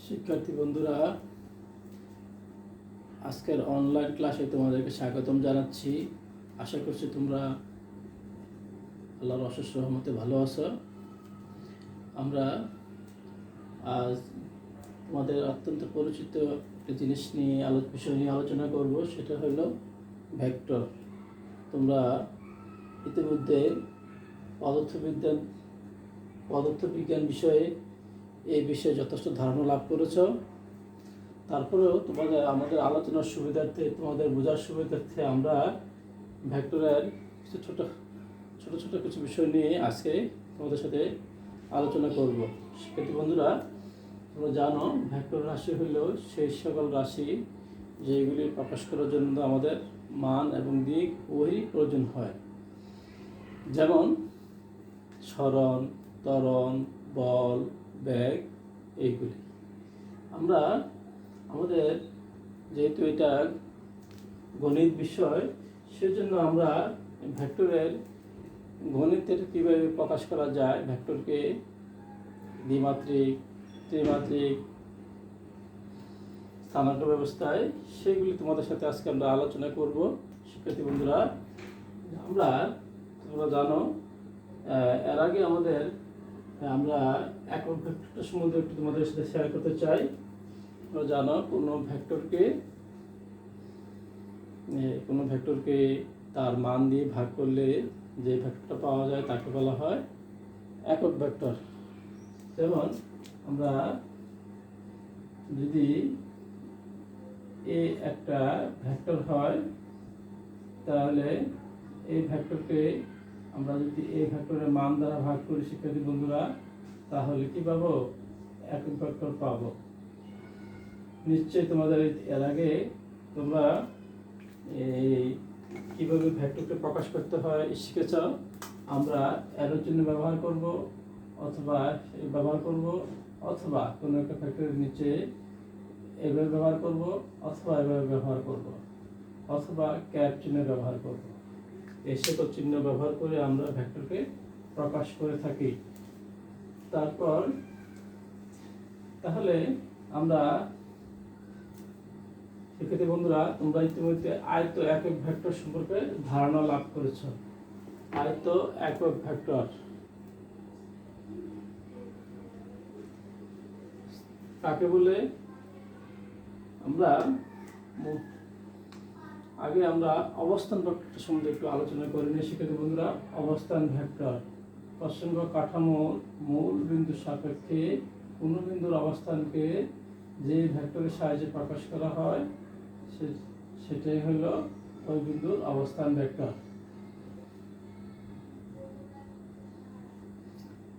শিক্ষার্থী বন্ধুরা, আজকের অনলাইন ক্লাসে তোমাদেরকে স্বাগতম জানাচ্ছি। আশা করছি তোমরা আল্লাহর অশেষ রহমতে ভালো আছো। আমরা আজ তোমাদের অত্যন্ত পরিচিত একটি বিষয় নিয়ে আলোচনা করব, সেটা হলো ভেক্টর। তোমরা ইতিমধ্যে পদার্থবিজ্ঞান বিষয়ে এই বিষয়ে যথেষ্ট ধারণা লাভ করেছ। তারপরেও আমাদের আলোচনার সুবিধার্থে, তোমাদের বোঝার সুবিধার্থে আমরা ভেক্টরের কিছু ছোট কিছু বিষয় নিয়ে আজকে তোমাদের সাথে আলোচনা করব। শিক্ষার্থী বন্ধুরা, তোমরা জানো ভেক্টর রাশি হল সেই সকল রাশি যেগুলি প্রকাশ করার জন্য আমাদের মান এবং দিক উভয়ই প্রয়োজন হয়। যেমন সরণ, ত্বরণ, বল, বেগ এইগুলি। আমরা আমাদের যেহেতু এটা গণিত বিষয়, সেজন্য আমরা ভেক্টরের গণিতের কীভাবে প্রকাশ করা যায়, ভেক্টরকে দ্বিমাত্রিক, ত্রিমাত্রিক, স্থানাঙ্ক ব্যবস্থায়, সেগুলি তোমাদের সাথে আজকে আমরা আলোচনা করব। শিক্ষার্থী বন্ধুরা, তোমরা জানো এর আগে আমরা একক ভেক্টরটা সম্বন্ধে একটু তোমাদের সাথে শেয়ার করতে চাই। তোমরা জানো কোনো ভেক্টরকে তার মান দিয়ে ভাগ করলে যে ভেক্টরটা পাওয়া যায় তাকে বলা হয় একক ভেক্টর। যেমন আমরা যদি একটা ভেক্টর হয়, তাহলে এই ভেক্টরকে আমরা যদি এই ভেক্টরের মান দ্বারা ভাগ করি, শিক্ষার্থী বন্ধুরা, তাহলে কি পাবো? একক ভেক্টর পাবো। নিশ্চয়ই তোমাদের এর আগে তোমরা কিভাবে ভেক্টরকে প্রকাশ করতে হয় শিখেছ। আমরা অ্যারো চিহ্ন ব্যবহার করব, অথবা কোনো একটা ভেক্টরের নিচে এভাবে ব্যবহার করব, অথবা এভাবে ব্যবহার করব, অথবা ক্যাপ চিহ্ন ব্যবহার করব। এই সকল চিহ্ন ব্যবহার করে আমরা ভেক্টরকে প্রকাশ করে থাকি। তাহলে আমরা, শিক্ষার্থী বন্ধুরা, তোমরা ইতিমধ্যে আয়ত একক ভেক্টর সম্পর্কে ধারণা লাভ করেছ। আয়ত একক ভেক্টর কাকে বলে? আমরা অবস্থান ভেক্টর সম্বন্ধে একটু আলোচনা করে নিই। শিক্ষার্থী বন্ধুরা, অবস্থান ভেক্টর প্রসঙ্গ কাঠামোর মূল বিন্দুর সাপেক্ষে কোনো বিন্দুর অবস্থানকে যে ভেক্টরের সাহায্যে প্রকাশ করা হয় সেটাই হলো ওই বিন্দুর অবস্থান ভেক্টর।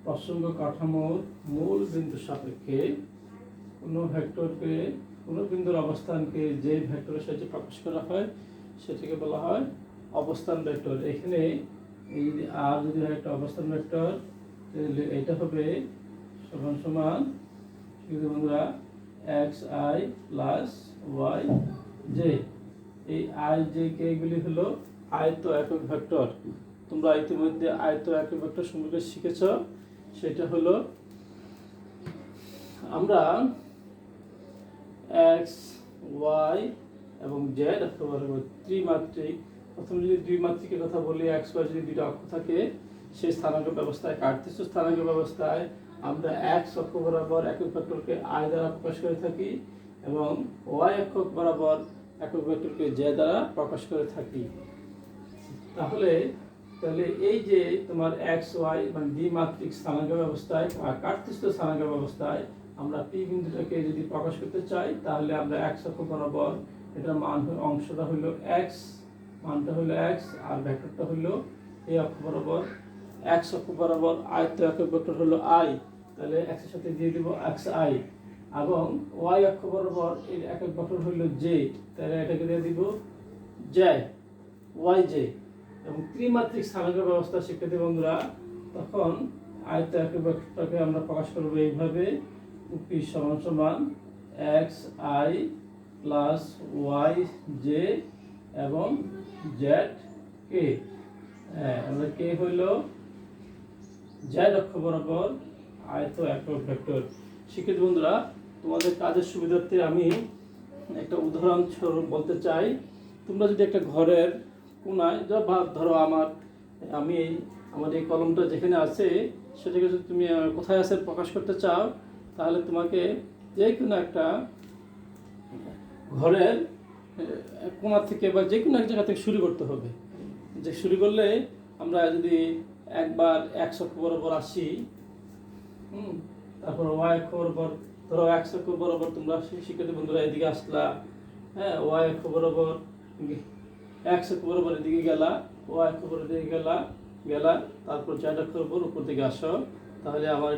প্রসঙ্গ কাঠামোর মূল বিন্দুর সাপেক্ষে কোনো বিন্দুর অবস্থানকে যে ভেক্টরের সাহায্যে প্রকাশ করা হয় সেটাকে বলা হয় অবস্থান ভেক্টর। এখানে এই যদি আর যদি হয় একটা অবস্থান ভেক্টর, তাহলে এটা হবে সমান বন্ধুরা xi প্লাস yj। এই i j k গুলি হলো আয়ত একক ভেক্টর। তোমরা ইতিমধ্যে আয়ত একক ভেক্টর সম্পর্কে শিখেছ। সেটা হলো আমরা x, y এবং z ত্রিমাত্রিক। প্রথমে যদি দ্বিমাত্রিকের কথা বলি, x, y যদি দুটো অক্ষ থাকে, সেই স্থানাঙ্ক ব্যবস্থায়, কার্টেসীয় স্থানাঙ্ক ব্যবস্থায় আমরা x অক্ষ বরাবর একক ভেক্টরকে i দ্বারা প্রকাশ করে থাকি এবং y অক্ষ বরাবর একক ভেক্টরকে j দ্বারা প্রকাশ করে থাকি। তাহলে এই যে তোমার x, y মানে দ্বিমাত্রিক স্থানাঙ্ক ব্যবস্থায় বা কার্টেসীয় স্থানাঙ্ক ব্যবস্থায় আমরা p বিন্দুটাকে যদি প্রকাশ করতে চাই, তাহলে আমরা x অক্ষ বরাবর, এটার অংশটা হলো x, মানটা হলো x, আর ভেক্টরটা হলো এই অক্ষ বরাবর, x অক্ষ বরাবর আয়ত একক ভেক্টর হলো i, তাহলে x এর সাথে দিয়ে দেব xi, এবং y অক্ষ বরাবর এর একক ভেক্টর হলো j, তাহলে এটাকে দিয়ে দিব yj। এবং ত্রিমাত্রিক স্থানাঙ্ক ব্যবস্থা, শিক্ষার্থী বন্ধুরা, তখন আয়ত একক ভেক্টরটাকে আমরা প্রকাশ করব এইভাবে, p সমান xi প্লাস yj এবং zk। আমরা k হইল z অক্ষ বরাবর আয়ত একক ভেক্টর। শিক্ষার্থী বন্ধুরা, তোমাদের কাজের সুবিধার্থে আমি একটা উদাহরণস্বরূপ বলতে চাই। তোমরা যদি একটা ঘরের কোনায় ধরো আমি আমার এই কলমটা যেখানে আছে সেটাকে যদি তুমি কোথায় আছে প্রকাশ করতে চাও, তাহলে তোমাকে যে কোনো একটা ঘরের কোণা থেকে বা যে কোনো এক জায়গা থেকে শুরু করতে হবে। যে শুরু করলে আমরা যদি একবার x অক্ষ বরাবর আসি, তারপর y অক্ষ বরাবর, ধরো x অক্ষ বরাবর তোমরা শিক্ষার্থী বন্ধুরা এদিকে আসলা, হ্যাঁ, y অক্ষ বরাবর x অক্ষ বরাবর এদিকে গেলা, y অক্ষ বরাবর এদিকে গেলা, তারপর z অক্ষ বরাবর উপর দিকে আসো, তাহলে আমার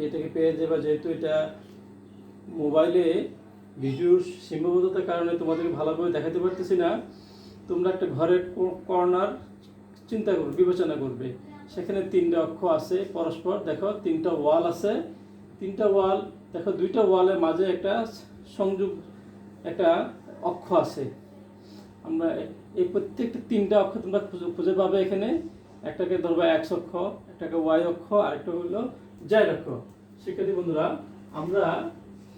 এটাকে পেয়ে যাবে। যেহেতু এটা মোবাইলে ভিডিওর সীমাবদ্ধতার কারণে তোমাদেরকে ভালোভাবে দেখাতে পারতেছি না, তোমরা একটা ঘরের কর্নার চিন্তা করবে, বিবেচনা করবে। সেখানে 3টা অক্ষ আছে পরস্পর, দেখো 3টা ওয়াল আছে, 3টা ওয়াল দেখো, 2টা ওয়ালের মাঝে একটা সংযোগ, একটা অক্ষ আছে। আমরা এই প্রত্যেকটা 3টা অক্ষ তোমরা খুঁজে পাবে এখানে। একটাকে ধরবা x অক্ষ, একটাকে y অক্ষ, আরেকটা হলো z অক্ষ। শিক্ষার্থী বন্ধুরা, আমরা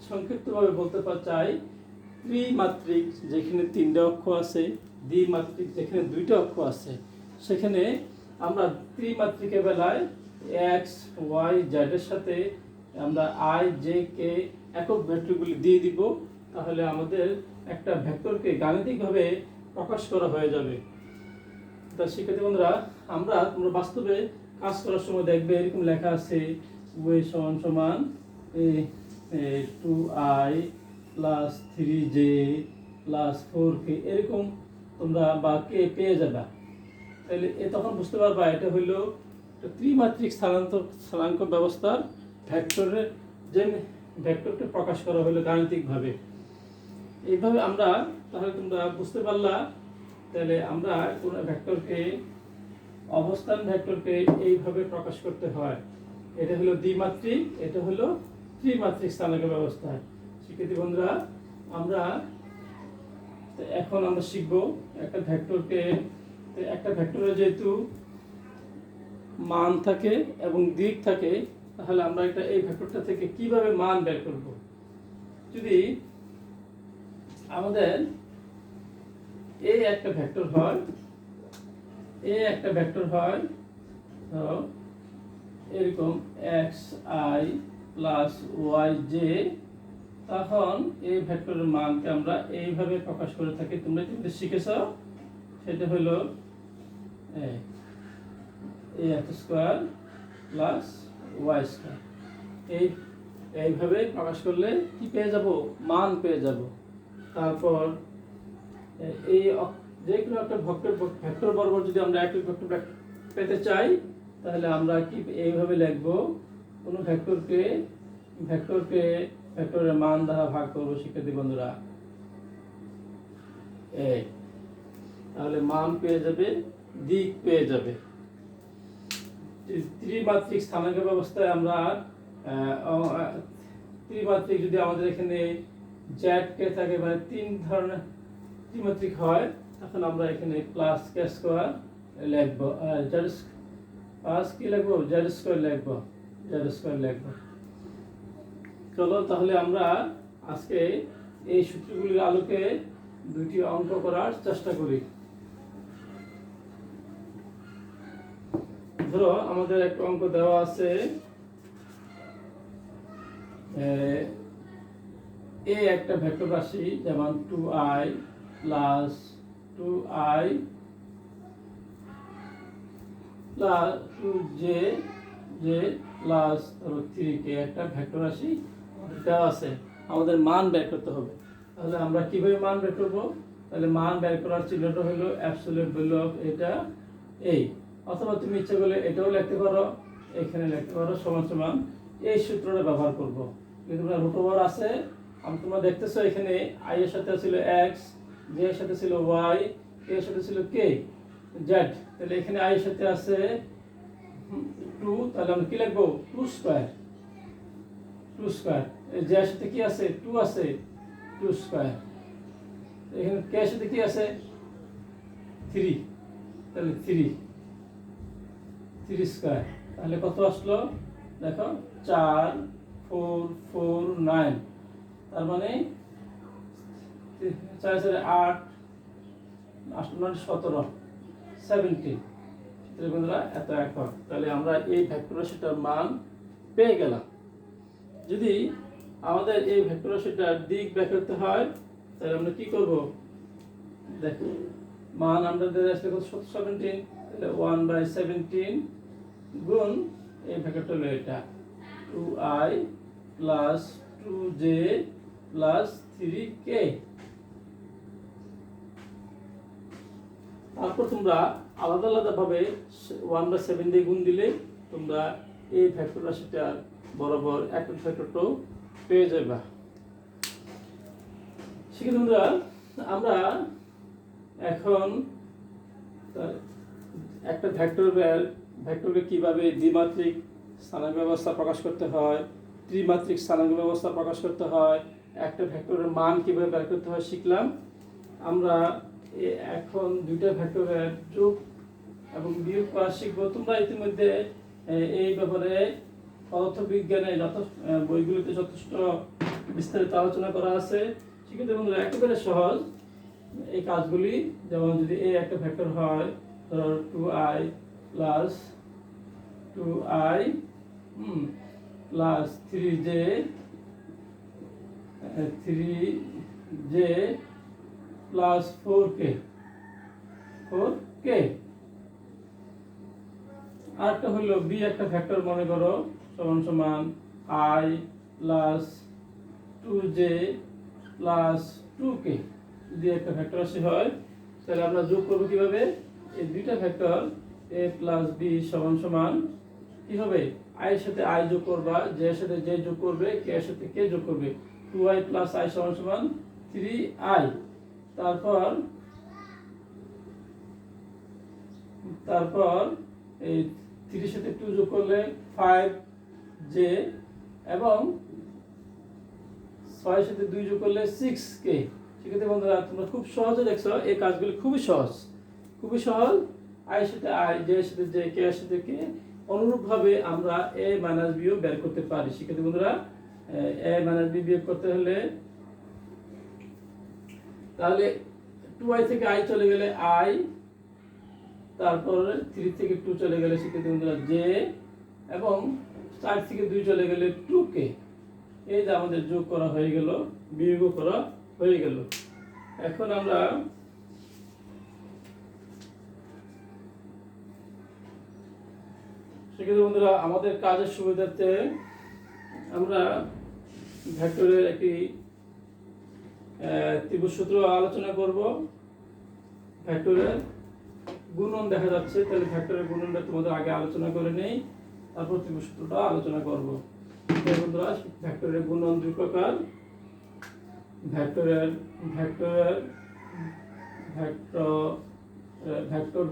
সংক্ষিপ্তভাবে বলতে চাই, ত্রিমাত্রিক যেখানে 3টা অক্ষ আছে, দ্বিমাত্রিক যেখানে 2টা অক্ষ আছে, সেখানে আমরা ত্রিমাত্রিকের বেলায় x, y, z এর সাথে আমরা i, j, k একক ভেক্টরগুলি দিয়ে দিব। তাহলে আমাদের একটা ভেক্টরকে গাণিতিকভাবে প্রকাশ করা হয়ে যাবে। তা শিক্ষার্থী বন্ধুরা, তোমরা বাস্তবে কাজ করার সময় দেখবে এরকম লেখা আছে y সমান 2i plus 3j plus 4k, এরকম তোমরা বা কে পেয়ে যাবে। তাহলে তখন বুঝতে পারবা এটা হইলো ত্রিমাত্রিক স্থানাঙ্ক ব্যবস্থার ভেক্টরের, যে ভেক্টরকে প্রকাশ করা হলো গাণিতিকভাবে। এইভাবে আমরা, তাহলে তোমরা বুঝতে পারলা, তাহলে আমরা কোনো ভেক্টরকে, অবস্থান ভেক্টরকে এইভাবে প্রকাশ করতে হয়। এটা হলো দ্বিমাত্রিক, এটা হলো ত্রিমাত্রিক স্থানাঙ্ক ব্যবস্থা। শিক্ষার্থী বন্ধুরা, এখন আমরা শিখব একটা ভেক্টরের যেহেতু মান থাকে এবং দিক থাকে, তাহলে আমরা এই ভেক্টরটা থেকে কিভাবে মান বের করব। যদি আমাদের একটা ভেক্টর হয়, ধরো এরকম xi প্লাস yj, তখন এই ভেক্টরের মানকে আমরা এইভাবে প্রকাশ করে থাকি। তোমরা যেটা শিখেছ সেটা হলো ax square plus y square. এইভাবে প্রকাশ করলে কি পেয়ে যাব? মান পেয়ে যাব। তারপর যে কোনো একটা ভেক্টর বরাবর যদি আমরা একই ভেক্টর পেতে চাই, তাহলে আমরা কি এইভাবে লিখব, কোনো ভেক্টরের মান দ্বারা ভাগ করব। শিক্ষার্থী বন্ধুরা, তাহলে মান পেয়ে যাবে, দিক পেয়ে যাবে। ত্রিমাত্রিক স্থানাঙ্ক ব্যবস্থায় আমরা ত্রিমাত্রিক যদি আমাদের এখানে z কে থাকে, মানে 3 ধরনের ত্রিমাত্রিক হয়, তখন আমরা এখানে প্লাস k স্কয়ার লিখব, z স্কয়ার লিখব। চলো তাহলে আমরা আজকে এই সূত্রগুলির আলোকে 2টি অঙ্ক করার চেষ্টা করি। ধরো আমাদের একটা অঙ্ক দেওয়া আছে, একটা ভেক্টর রাশি, যেমন 2i plus 2j plus 3k একটা ভেক্টর রাশি দেওয়া আছে, আমাদের মান বের করতে হবে। তাহলে আমরা কিভাবে মান বের করব? তাহলে মান বের করার চিহ্নটা হলো অ্যাবসলিউট ভ্যালু অফ এটা, অথবা তুমি ইচ্ছা করলে এটাও লিখতে পারো, এখানে লিখতে পারো, সমান এই সূত্রটা ব্যবহার করব। কিন্তু রুট ওভার আছে, তোমরা দেখতেছো এখানে i এর সাথে ছিল x, j এর সাথে ছিল y, k এর সাথে ছিল k, z। তাহলে এখানে i এর সাথে আছে 2, তাহলে আমরা কি লিখব? 2 স্কয়ার। j এর সাথে কি আছে? 2 আছে, 2 স্কয়ার। এখানে k এর সাথে কি আছে? 3, তাহলে 3 স্কয়ার। তাহলে কত আসলো? দেখো 4 4 4 9, তার মানে 4 4 8 8 9 17 17। তাহলে বন্ধুরা এত একক। তাহলে আমরা এই ভেক্টর রাশিটার মান পেয়ে গেলাম। যদি আমাদের এই ভেক্টর রাশিটার দিক বের করতে হয় তাহলে আমরা কি করব? দেখো মান আমরা দিয়ে আসলে কত 17, তাহলে 1/17 গুণ এই ভেক্টরটা হলো এটা 2i plus 2j plus 3k। তারপর তোমরা আলাদা আলাদা ভাবে 1/7 দিয়ে গুণ দিলে তোমরা এই ভেক্টর রাশিটার বরাবর একক ভেক্টরটাও পেয়ে যাবে। সেক্ষেত্রে বন্ধুরা আমরা এখন একটা ভেক্টরকে কিভাবে দ্বিমাত্রিক স্থানাঙ্ক ব্যবস্থা প্রকাশ করতে হয়, ত্রিমাত্রিক স্থানাঙ্ক ব্যবস্থা প্রকাশ করতে হয়, একটা ভেক্টরের মান কিভাবে বের করতে হয় শিখলাম। আমরা এখন দুইটা ভেক্টরের যোগ এবং বিয়োগ করা শিখবো। তোমরা ইতিমধ্যে এই ব্যাপারে পদার্থবিজ্ঞানে বইগুলিতে যথেষ্ট বিস্তারিত আলোচনা করা আছে। সেক্ষেত্রে বন্ধুরা একেবারে সহজ এই কাজগুলি। যেমন যদি এই একটা ভেক্টর হয় ধরো 2i plus 2i plus 3j plus 4k আরেকটা হলো বি একটা ভেক্টর মনে করো সমান সমান i plus 2j plus 2k। যদি একটা ভেক্টর রাশি হয় তাহলে আমরা যোগ করব কিভাবে? এই দুইটা ভেক্টর a প্লাস b সমান সমান কি হবে? i এর সাথে i যোগ করবা, j এর সাথে j যোগ করবে, k এর সাথে k যোগ করবে। 2i প্লাস i সমান সমান 3i। তারপর এই 3 এর সাথে 2 যোগ করলে 5j এবং 6 এর সাথে 2 যোগ করলে 6k। সেক্ষেত্রে বন্ধুরা তোমরা খুব সহজে দেখছো এই কাজগুলি খুবই সহজ। i এর সাথে i, j এর সাথে j, k এর সাথে k। অনুরূপভাবে আমরা a মাইনাস b ও বের করতে পারি। সেক্ষেত্রে বন্ধুরা a মাইনাস b বিয়োগ করতে হলে তাহলে 2i থেকে i চলে গেলে i, তারপর 3 থেকে 2 চলে গেলে সেক্ষেত্রে বন্ধুরা j এবং 4 থেকে 2 চলে গেলে 2k। এই যে আমাদের যোগ করা হয়ে গেল, বিয়োগ করা হয়ে গেল। এখন আমরা সেক্ষেত্রে বন্ধুরা আমাদের কাজের সুবিধার্থে আমরা ভেক্টরের একটি ত্রিভুজ সূত্র আলোচনা করব। ভেক্টরের গুণন দেখা যাচ্ছে, তাহলে ভেক্টরের গুণনটা তোমাদের আগে আলোচনা করে নেই, তারপর ত্রিভুজ সূত্রটা আলোচনা করব। বন্ধুরা ভেক্টরের গুণন দুই প্রকার। ভেক্টর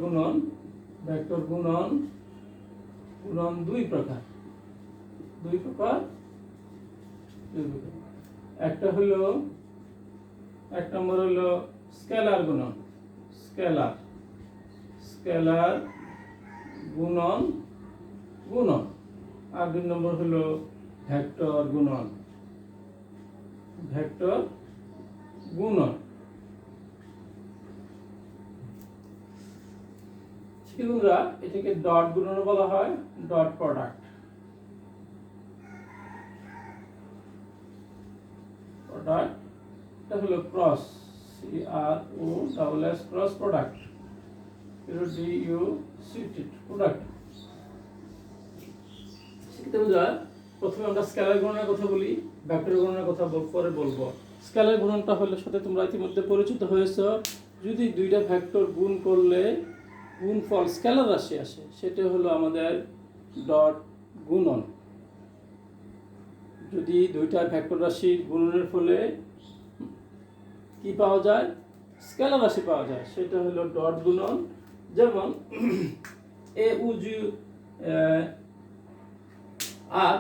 গুণন দুই প্রকার। এক নম্বর হলো স্কেলার গুণন, স্কেলার গুণন। আর দুই নম্বর হলো ভেক্টর গুণন। বন্ধুরা এটাকে ডট গুণন বলা হয়, ডট প্রোডাক্ট। এটা হলো cross, CROSS cross product, product. বন্ধুরা প্রথমে আমরা স্কেলার গুণনের কথা বলি, ভেক্টর গুণনের কথা পরে বলবো। স্কেলার গুণনটা হলো সাথে তোমরা ইতিমধ্যে পরিচিত হয়েছো। যদি দুইটা ভেক্টর গুণ করলে গুণফল স্কেলার রাশি আসে, সেটা হলো আমাদের ডট গুণন। যদি দুইটা ভেক্টর রাশি গুণনের ফলে কি পাওয়া যায়? স্কেলার রাশি পাওয়া যায়, সেটা হলো ডট গুণন। যেমন আর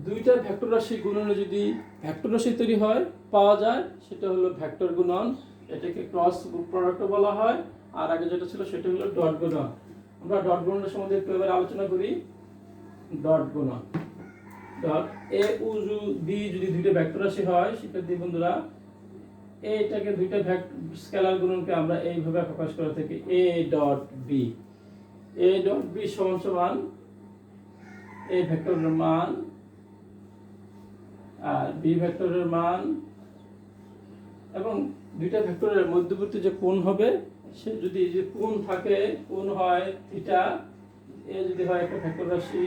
দুইটা ভেক্টর রাশি গুণনে যদি ভেক্টর রাশি তৈরি হয় পাওয়া যায়, সেটা হলো ভেক্টর গুণন। এটাকে ক্রস প্রোডাক্ট বলা হয়। আর আগে যেটা ছিল সেটা হলো ডট গুণন। আমরা ডট গুণনের সম্বন্ধে একটু এবার আলোচনা করি। ডট গুণন ডট এ উ বি যদি দুইটা ভেক্টর রাশি হয় শিক্ষার্থী বন্ধুরা এটাকে দুইটা স্কেলার গুণনকে আমরা এইভাবে প্রকাশ করে থাকি a dot b. A dot B সমান সমান এ ভেক্টরের মান আর বি ভেক্টরের মান এবং দুইটা ভেক্টরের মধ্যবর্তী যে কোণ হবে সে যদি যে কোণ থাকে কোণ হয় থিটা, এ যদি হয় একটা ভেক্টর রাশি,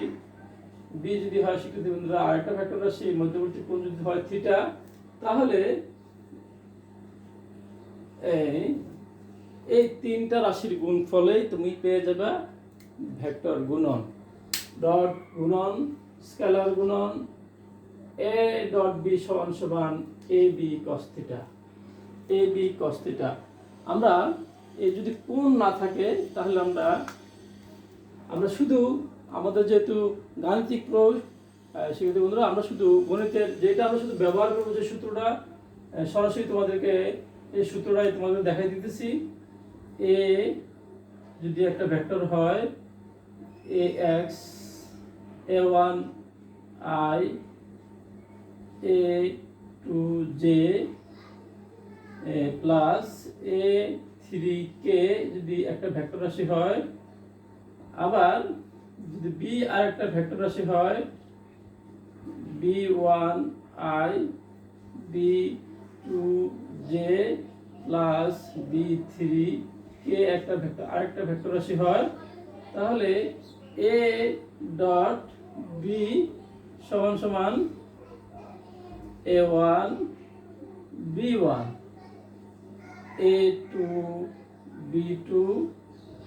বি যদি হয় শিক্ষার্থী বন্ধুরা আরেকটা ভেক্টর রাশি, মধ্যবর্তী কোণ যদি হয় থিটা, তাহলে এই তিনটা রাশির গুণফলেই তুমি পেয়ে যাবে ভেক্টর গুণন। ডট গুণন স্কেলার গুণন এ ডট বি সমান সমান A B cos theta. A B cos theta. আমরা এই যদি কোণ না থাকে তাহলে আমরা শুধু আমাদের যেহেতু গাণিতিক প্রয়োগ শিক্ষার্থী বন্ধুরা আমরা শুধু গণিতের যেটা আমরা শুধু ব্যবহার করবো যে সূত্রটা সরাসরি তোমাদেরকে এই সূত্রটাই তোমাদের দেখাই দিতেছি। এ যদি একটা ভেক্টর হয় A X A one I A two J plus A three K যদি একটা ভেক্টর রাশি হয়, আবার যদি বি আর একটা ভেক্টর রাশি হয় B one I B two J plus B three K একটা ভেক্টর আরেকটা ভেক্টর রাশি হয়, তাহলে এ ডট বি সমান সমান A one B one A two B two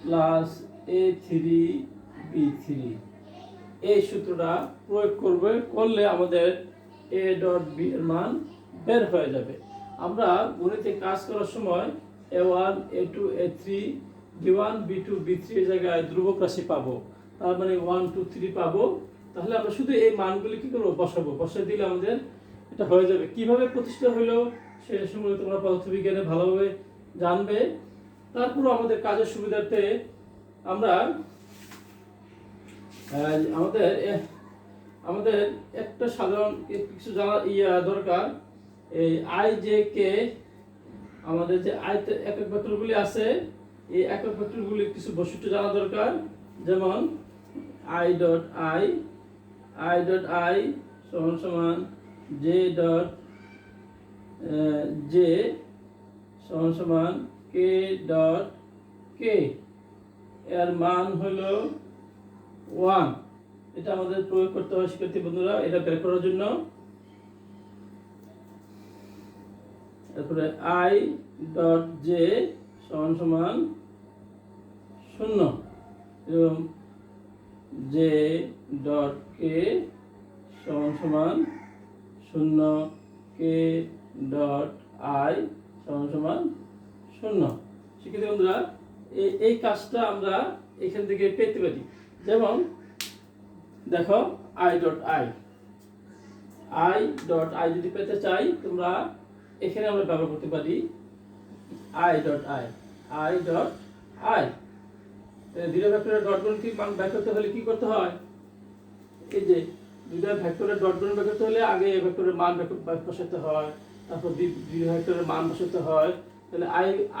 plus A three B three. এই সূত্রটা প্রয়োগ করলে আমাদের এ ডট বি এর মান বের হয়ে যাবে। আমরা গণিতে কাজ করার সময় A one A two A three B one B two B three এর জায়গায় ধ্রুবক রাশি পাবো, তার মানে 1 2 3 পাবো। তাহলে আমরা শুধু এই মানগুলি কি করবো বসাবো, বসিয়ে দিলে আমাদের এটা হয়ে যাবে। কিভাবে প্রতিষ্ঠা হলো সে সম্পর্কে তোমরা পদার্থবিজ্ঞানে ভালোভাবে জানবে। তারপরও আমাদের কাজের সুবিধার্থে আমরা আমাদের একটা সাধারণ কিছু জানা দরকার। এই আই জে কে আমাদের যে একক ভেক্টরগুলি আছে এই একক ভেক্টরগুলি কিছু বৈশিষ্ট্য জানা দরকার। যেমন আই ডট আই সমান সমান জে ডট জে সমান সমান কে ডট কে, এর মান হলো 1। এটা আমাদের প্রয়োগ করতে হয় শিক্ষার্থী বন্ধুরা এটা বের করার জন্য। তারপরে আই ডট জে সমান সমান 0 এবং জে ডট কে সমান সমান 0 কে ডট আই সমান সমান 0। শিক্ষার্থী বন্ধুরা এই কাজটা আমরা এখান থেকে পেতে পারি। যেমন দেখো আই ডট আই যদি পেতে চাই তোমরা এখানে আমরা ব্যবহার করতে পারি আই ডট আই। দুইটা ভেক্টরের ডট গুণ কি মান বের করতে হলে কি করতে হয়, এই যে দুইটা ভেক্টরের ডট গুণ বের করতে হলে আগে এই ভেক্টরের মান বসাতে হয়, তারপর দুই ভেক্টরের মান বসাতে হয়। তাহলে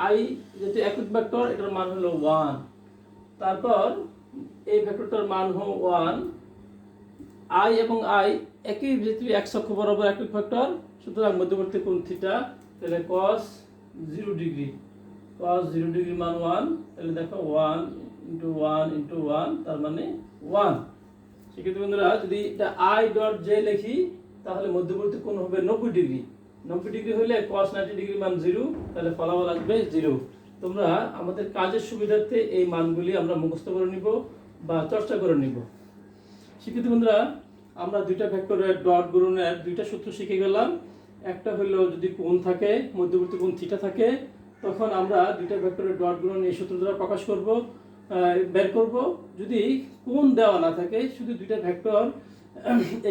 আই যেহেতু একক ভেক্টর এটার মান হলো 1, তারপর এই ভেক্টরটার মান হলো 1। আই এবং আই একই যেহেতু x অক্ষ বরাবর একক ভেক্টর সুতরাং মধ্যবর্তী কোণ থিটা, তাহলে cos 0 ডিগ্রি মান 1। তাহলে দেখো 1 × 1 × 1 তার মানে 1। সেক্ষেত্রে বন্ধুরা যদি এটা আই ডট জে লিখি তাহলে মধ্যবর্তী কোণ হবে 90 ডিগ্রি। 90 ডিগ্রি হলে cos 90 ডিগ্রি মান 0, তাহলে ফলাফল আসবে 0। তোমরা আমাদের কাজের সুবিধার্থে এই মানগুলি আমরা মুখস্থ করে নিব বা চর্চা করে নিব। শিক্ষার্থী বন্ধুরা আমরা দুইটা ভেক্টরের ডট গুণনের দুইটা সূত্র শিখে গেলাম। একটা হলো যদি কোণ থাকে মধ্যবর্তী কোণ থিটা থাকে তখন আমরা দুইটা ভেক্টরের ডট গুণন এই সূত্র দ্বারা প্রকাশ করব বের করব। যদি কোণ দেওয়া না থাকে শুধু দুইটা ভেক্টর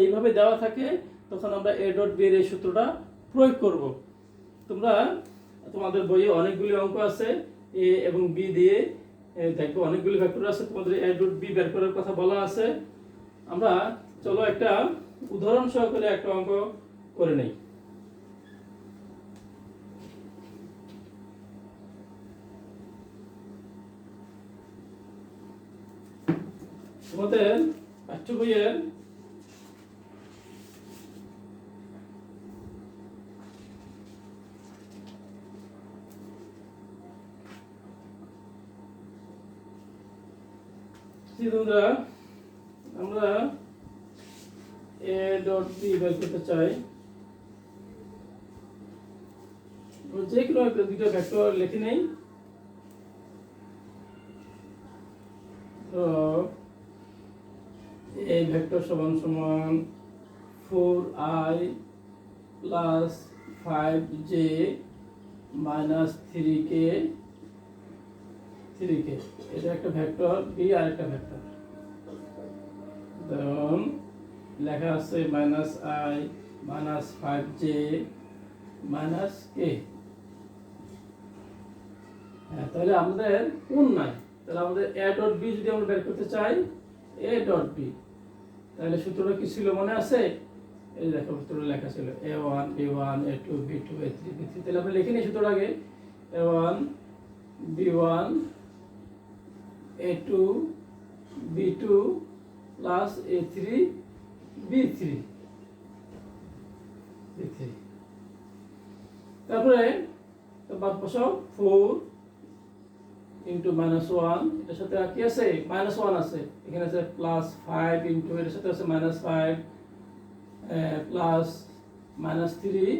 এইভাবে দেওয়া থাকে তখন আমরা এ ডট বি এর এই সূত্রটা প্রয়োগ করব। তোমাদের বইয়ে অনেকগুলি অঙ্ক আছে এ এবং বি দিয়ে দেখো অনেকগুলি ভেক্টর আছে, তোমাদের এ ডট বি বের করার কথা বলা আছে। আমরা চলো একটা উদাহরণ সহকারে একটা অঙ্ক করে নেই। তোমাদের পাঠ্য বইয়ের বন্ধুরা আমরা এ ডট বি বের করতে চাই। যে কোনো দুটো ভেক্টর লিখে নেই। তো এই ভেক্টর সমান সমান 4i plus 5j minus 3k এটা একটা ভেক্টর বি আর একটা ভেক্টর। ধরুন লেখা আছে minus I minus 5j minus K. হ্যাঁ, তাহলে আমাদের কোন নাই, তাহলে আমাদের এ ডট বি যদি আমরা বের করতে চাই, এ ডট বি, তাহলে সূত্রটা কি ছিল মনে আছে? এই দেখো সূত্রটা লেখা ছিল a1 b1 a2 b2 a3 b3। তাহলে আমরা লিখে নিই সূত্রটা আগে, a1 b1 a2 b2 plus a3 b3। তারপরে বাদ বসাও 4 ইন্টু মাইনাস 1, এটার সাথে কি আছে? মাইনাস 1 আছে, এখানে আছে প্লাস 5 ইন্টু এটার সাথে আছে মাইনাস 5 প্লাস মাইনাস 3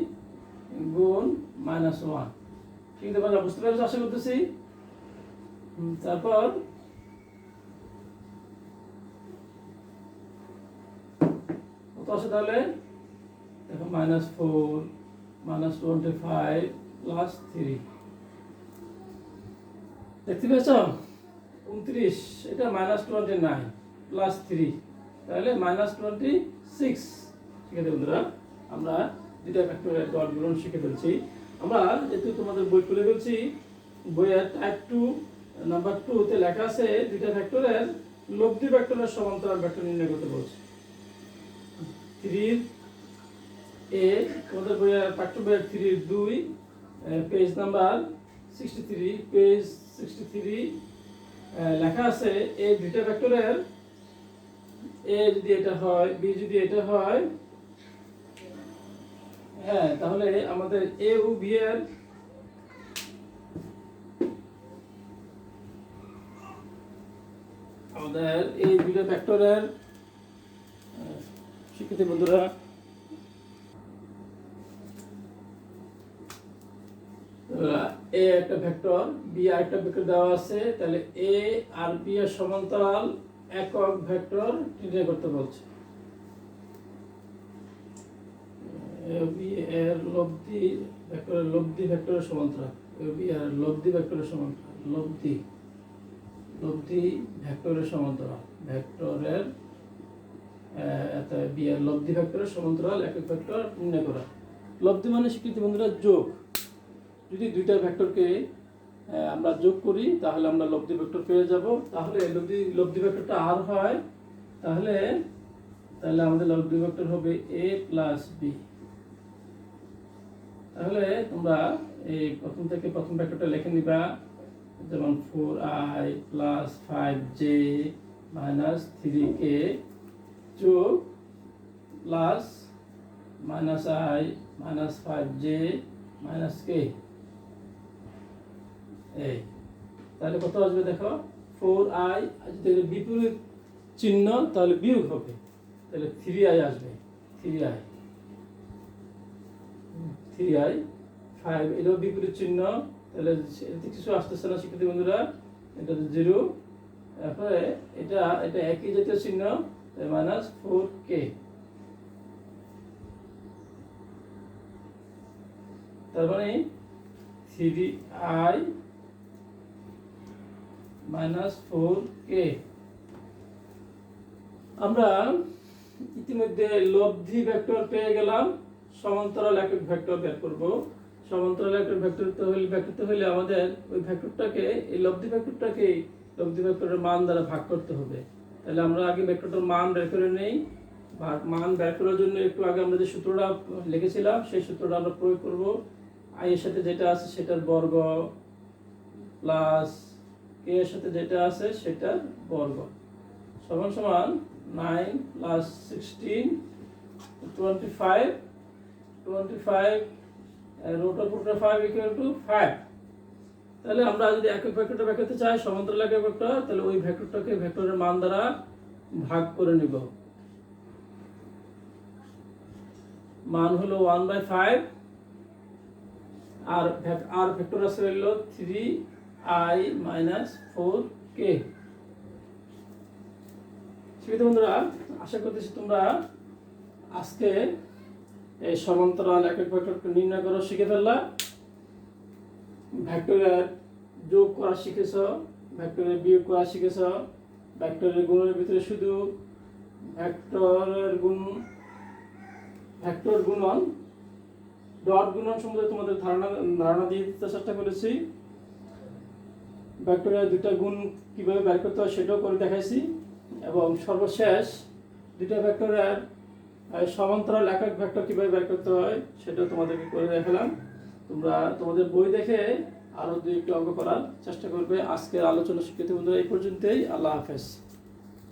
গুণ মাইনাস 1। ঠিক আছে, বাবা বুঝতে পারছো আশা করতেছি। তারপর কত আছে তাহলে দেখো, মাইনাস 4 মাইনাস 25 প্লাস 3। দেখতে পেয়েছ 29, এটা মাইনাস 29 প্লাস 3, তাহলে মাইনাস 26। ঠিক আছে বন্ধুরা, আমরা দুইটা ভেক্টরের ডট গুণন শিখে ফেলছি। আমরা যেহেতু তোমাদের বই খুলে ফেলছি, বইয়ের টাইপ 2 নাম্বার 2 তে লেখা আছে দুইটা ভেক্টরের লব্ধি ভেক্টরের সমান্তরাল ভেক্টর নির্ণয় করতে বলছে। 3 এ তোমাদের বইয়ের পাঠ্য বইয়ের 3-2 পেজ নাম্বার 63, পেজ 63 লেখা আছে এই দুইটা ভেক্টরের এ যদি এটা হয়, বি যদি এটা হয়, হ্যাঁ, তাহলে আমাদের এ ও বি এর আমাদের এই দুইটা ভেক্টরের শিক্ষার্থী বন্ধুরা এ একটা ভেক্টর, বি আর একটা ভেক্টর দেওয়া আছে, তাহলে এ আর বি এর সমান্তরাল একক ভেক্টর নির্ণয় করতে বলছে। এ বি এর লব্ধি ভেক্টরের লব্ধি ভেক্টরের সমান্তরাল, এ বি এর লব্ধি ভেক্টরের সমান্তরাল, লব্ধি ভেক্টরের সমান্তরাল, ভেক্টরের বি এর লব্ধি ভেক্টরের সমান্তরাল একক ভেক্টর নির্ণয় করা। লব্ধি মানে স্বীকৃতি বন্ধুরা যোগ। যদি দুইটা ভেক্টরকে আমরা যোগ করি তাহলে আমরা লব্ধি ভেক্টর পেয়ে যাব। তাহলে লব্ধি ভেক্টরটা আর হয়, তাহলে আমাদের লব্ধি ভেক্টর হবে a প্লাস বি। তাহলে তোমরা এই প্রথম থেকে প্রথম ভেক্টরটা লিখে নিবা, যেমন 4i plus 5j minus 3k যোগ plus minus i minus 5j minus k। এই তাহলে কত আসবে দেখো, 4i যদি বিপরীত চিহ্ন তাহলে বিয়োগ হবে, তাহলে 3i আসবে, 3i 5 এটাও বিপরীত চিহ্ন, তাহলে এতে কিছু আসতেছে না শিক্ষার্থী বন্ধুরা, এটা 0। তারপরে এটা একই জাতীয় চিহ্ন, মাইনাস 4k। তার মানে 3i মাইনাস 4k। আমরা ইতিমধ্যে লব্ধি ভেক্টর পেয়ে গেলাম, সমান্তরাল একক ভেক্টর বের করব। সমান্তরাল একক ভেক্টর হলে আমাদের ওই ভেক্টরটাকে, এই লব্ধি ভেক্টরটাকে লব্ধি ভেক্টরের মান দ্বারা ভাগ করতে হবে। তাহলে আমরা আগে ভেক্টরটার মান বের করে নেই, মান বের করার জন্য একটু আগে আমরা যে সূত্রটা লিখেছিলাম সেই সূত্রটা আমরা প্রয়োগ করব। আই এর সাথে যেটা আছে সেটার বর্গ প্লাস কে এর সাথে যেটা আছে সেটার বর্গ সমান সমান 9 plus 16 25 25 root of 5 equal to 5। তাহলে আমরা যদি একক ভেক্টরটা বের করতে চাই সমান্তরাল একক ভেক্টর, তাহলে ওই ভেক্টরটাকে ভেক্টরের মান দ্বারা ভাগ করে নিব। মান হলো 1/5 আর ভেক্টর আছে হলো 3i - 4k। সুবিধা বন্ধুরা, আশা করতেছি তোমরা আজকে এই সমান্তরাল একক ভেক্টরকে নির্ণয় করা শিখে ফেললা। ভেক্টরের যোগ করা শিখেছ, ভেক্টরের বিয়োগ করা শিখেছ, ভেক্টরের গুণের ভিতরে শুধু ভেক্টর গুণন ডট গুণন সম্বন্ধে তোমাদের ধারণা দিয়ে দিতে চেষ্টা করেছি। ভেক্টরের দুইটা গুণ কিভাবে বের করতে হয় সেটাও করে দেখাইছি, এবং সর্বশেষ দুইটা ভেক্টরের সমান্তরাল একক ভেক্টর কিভাবে বের করতে হয় সেটাও তোমাদেরকে করে দেখালাম। তোমরা তোমাদের বই দেখে আরো দুই একটু অঙ্ক করার চেষ্টা করবে। আজকের আলোচনা শিক্ষার্থী বন্ধুরা এই পর্যন্তই। আল্লাহ হাফেজ।